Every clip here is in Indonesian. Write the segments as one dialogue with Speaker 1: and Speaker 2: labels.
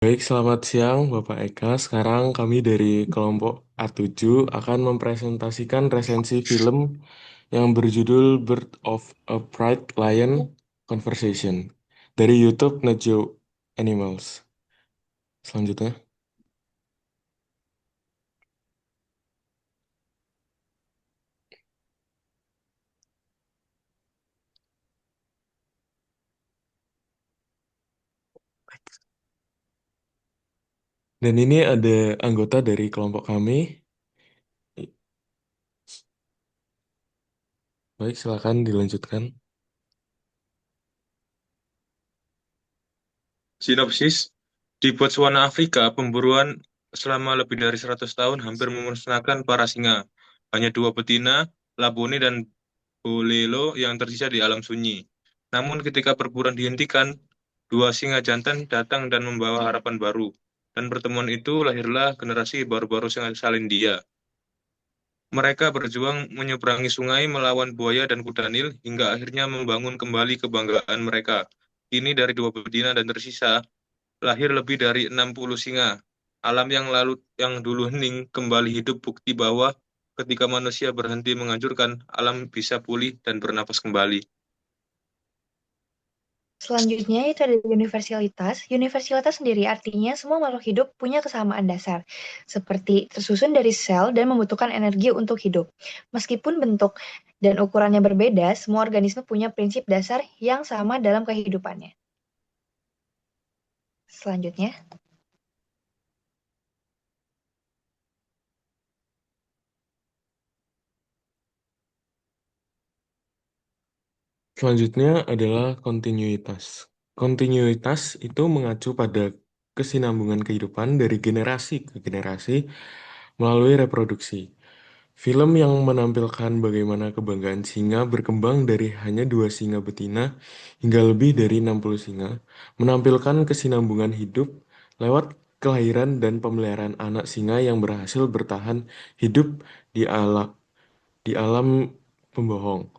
Speaker 1: Baik, selamat siang Bapak Eka. Sekarang kami dari kelompok A7 akan mempresentasikan resensi film yang berjudul Birth of a Pride Lion Conversation dari YouTube Nat Geo Animals. Selanjutnya. Dan ini ada anggota dari kelompok kami. Baik, silakan dilanjutkan.
Speaker 2: Sinopsis, di Botswana, Afrika, pemburuan selama lebih dari 100 tahun hampir memusnahkan para singa. Hanya dua betina, Labone dan Bolelo yang tersisa di alam sunyi. Namun ketika perburuan dihentikan, dua singa jantan datang dan membawa harapan baru. Dan pertemuan itu lahirlah generasi baru-baru singa Salindia. Mereka berjuang menyeberangi sungai, melawan buaya dan kuda Nil, hingga akhirnya membangun kembali kebanggaan mereka. Ini dari dua betina dan tersisa, lahir lebih dari 60 singa. Alam yang dulu hening kembali hidup, bukti bahwa ketika manusia berhenti menghancurkan, alam bisa pulih dan bernapas kembali.
Speaker 3: Selanjutnya itu ada universalitas. Universalitas sendiri artinya semua makhluk hidup punya kesamaan dasar, seperti tersusun dari sel dan membutuhkan energi untuk hidup. Meskipun bentuk dan ukurannya berbeda, semua organisme punya prinsip dasar yang sama dalam kehidupannya. Selanjutnya,
Speaker 1: Selanjutnya adalah kontinuitas. Kontinuitas itu mengacu pada kesinambungan kehidupan dari generasi ke generasi melalui reproduksi. Film yang menampilkan bagaimana kebanggaan singa berkembang dari hanya dua singa betina hingga lebih dari 60 singa, menampilkan kesinambungan hidup lewat kelahiran dan pemeliharaan anak singa yang berhasil bertahan hidup di alam pembohong.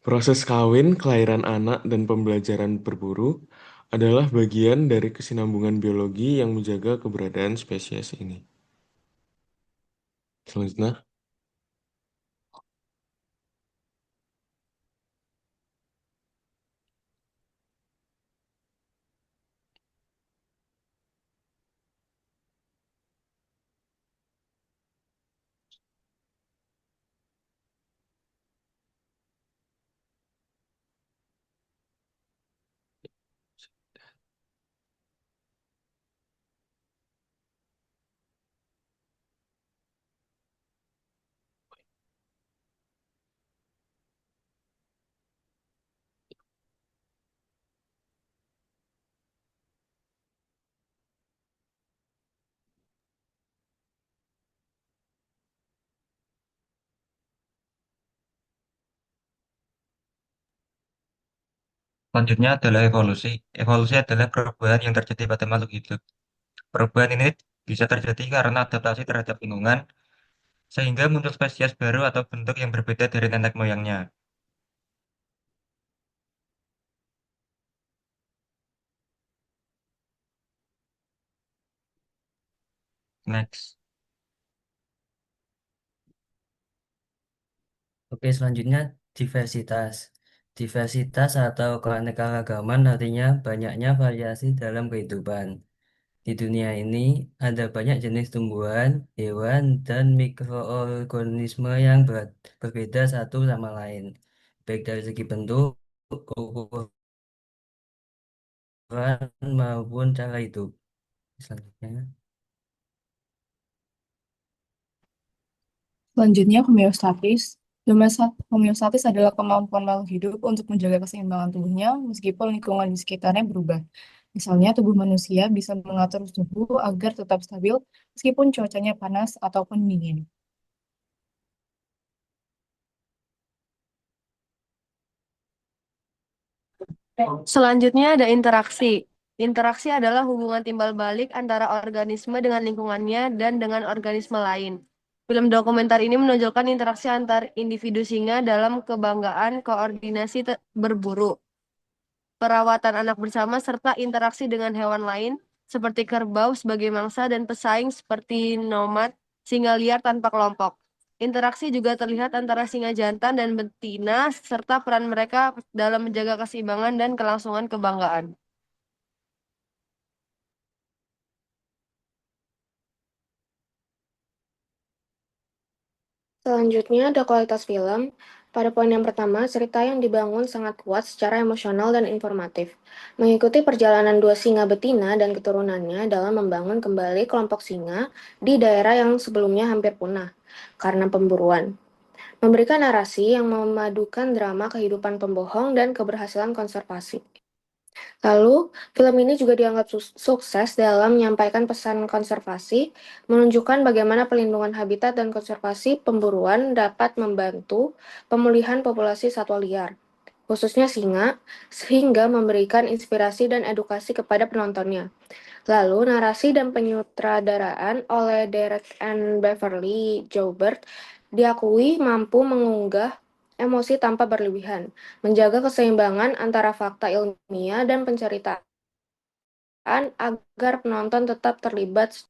Speaker 1: Proses kawin, kelahiran anak, dan pembelajaran berburu adalah bagian dari kesinambungan biologi yang menjaga keberadaan spesies ini. Selanjutnya.
Speaker 4: Selanjutnya adalah evolusi. Evolusi adalah perubahan yang terjadi pada makhluk hidup. Perubahan ini bisa terjadi karena adaptasi terhadap lingkungan, sehingga muncul spesies baru atau bentuk yang berbeda dari nenek moyangnya. Next.
Speaker 5: Oke, selanjutnya diversitas. Diversitas atau keanekaragaman artinya banyaknya variasi dalam kehidupan. Di dunia ini ada banyak jenis tumbuhan, hewan, dan mikroorganisme yang berbeda satu sama lain, baik dari segi bentuk, ukuran, maupun cara hidup. Selanjutnya.
Speaker 6: Selanjutnya, homeostatis. Homeostatis adalah kemampuan makhluk hidup untuk menjaga keseimbangan tubuhnya meskipun lingkungan di sekitarnya berubah. Misalnya, tubuh manusia bisa mengatur suhu agar tetap stabil meskipun cuacanya panas ataupun dingin.
Speaker 7: Selanjutnya ada interaksi. Interaksi adalah hubungan timbal balik antara organisme dengan lingkungannya dan dengan organisme lain. Film dokumenter ini menonjolkan interaksi antar individu singa dalam kebanggaan koordinasi berburu, perawatan anak bersama, serta interaksi dengan hewan lain seperti kerbau sebagai mangsa dan pesaing seperti nomad, singa liar tanpa kelompok. Interaksi juga terlihat antara singa jantan dan betina serta peran mereka dalam menjaga keseimbangan dan kelangsungan kebanggaan.
Speaker 8: Selanjutnya ada kualitas film. Pada poin yang pertama, cerita yang dibangun sangat kuat secara emosional dan informatif. Mengikuti perjalanan dua singa betina dan keturunannya dalam membangun kembali kelompok singa di daerah yang sebelumnya hampir punah karena pemburuan. Memberikan narasi yang memadukan drama kehidupan pembohong dan keberhasilan konservasi. Lalu, film ini juga dianggap sukses dalam menyampaikan pesan konservasi, menunjukkan bagaimana pelindungan habitat dan konservasi pemburuan dapat membantu pemulihan populasi satwa liar, khususnya singa, sehingga memberikan inspirasi dan edukasi kepada penontonnya. Lalu, narasi dan penyutradaraan oleh Derek and Beverly Joubert diakui mampu mengunggah emosi tanpa berlebihan, menjaga keseimbangan antara fakta ilmiah dan penceritaan agar penonton tetap terlibat.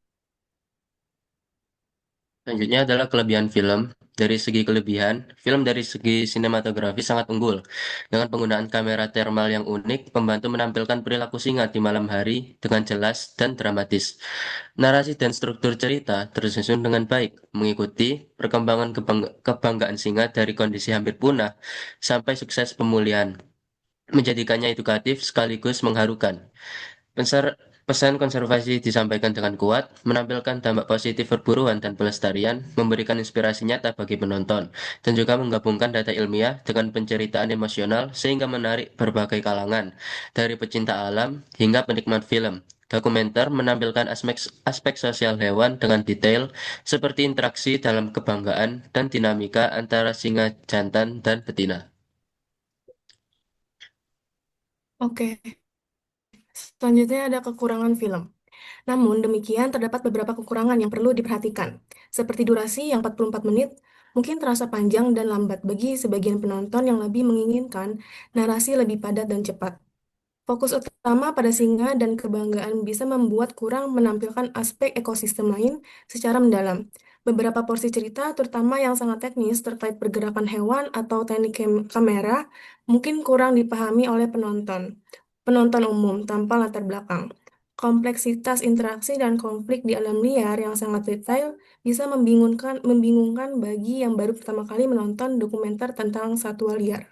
Speaker 9: Selanjutnya adalah kelebihan film. Dari segi kelebihan, film dari segi sinematografi sangat unggul. Dengan penggunaan kamera thermal yang unik, membantu menampilkan perilaku singa di malam hari dengan jelas dan dramatis. Narasi dan struktur cerita tersusun dengan baik, mengikuti perkembangan kebanggaan singa dari kondisi hampir punah sampai sukses pemulihan, menjadikannya edukatif sekaligus mengharukan. Pesan, pesan konservasi disampaikan dengan kuat, menampilkan dampak positif perburuan dan pelestarian, memberikan inspirasi nyata bagi penonton, dan juga menggabungkan data ilmiah dengan penceritaan emosional sehingga menarik berbagai kalangan, dari pecinta alam hingga penikmat film. Dokumenter menampilkan aspek sosial hewan dengan detail, seperti interaksi dalam kebanggaan dan dinamika antara singa jantan dan betina.
Speaker 6: Oke, selanjutnya ada kekurangan film. Namun demikian, terdapat beberapa kekurangan yang perlu diperhatikan, seperti durasi yang 44 menit, mungkin terasa panjang dan lambat bagi sebagian penonton yang lebih menginginkan narasi lebih padat dan cepat. Fokus utama pada singa dan kebanggaan bisa membuat kurang menampilkan aspek ekosistem lain secara mendalam. Beberapa porsi cerita, terutama yang sangat teknis terkait pergerakan hewan atau teknik kamera, mungkin kurang dipahami oleh penonton umum tanpa latar belakang. Kompleksitas interaksi dan konflik di alam liar yang sangat detail bisa membingungkan bagi yang baru pertama kali menonton dokumenter tentang satwa liar.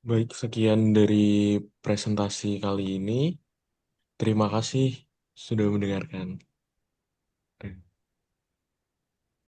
Speaker 1: Baik, sekian dari presentasi kali ini. Terima kasih sudah mendengarkan.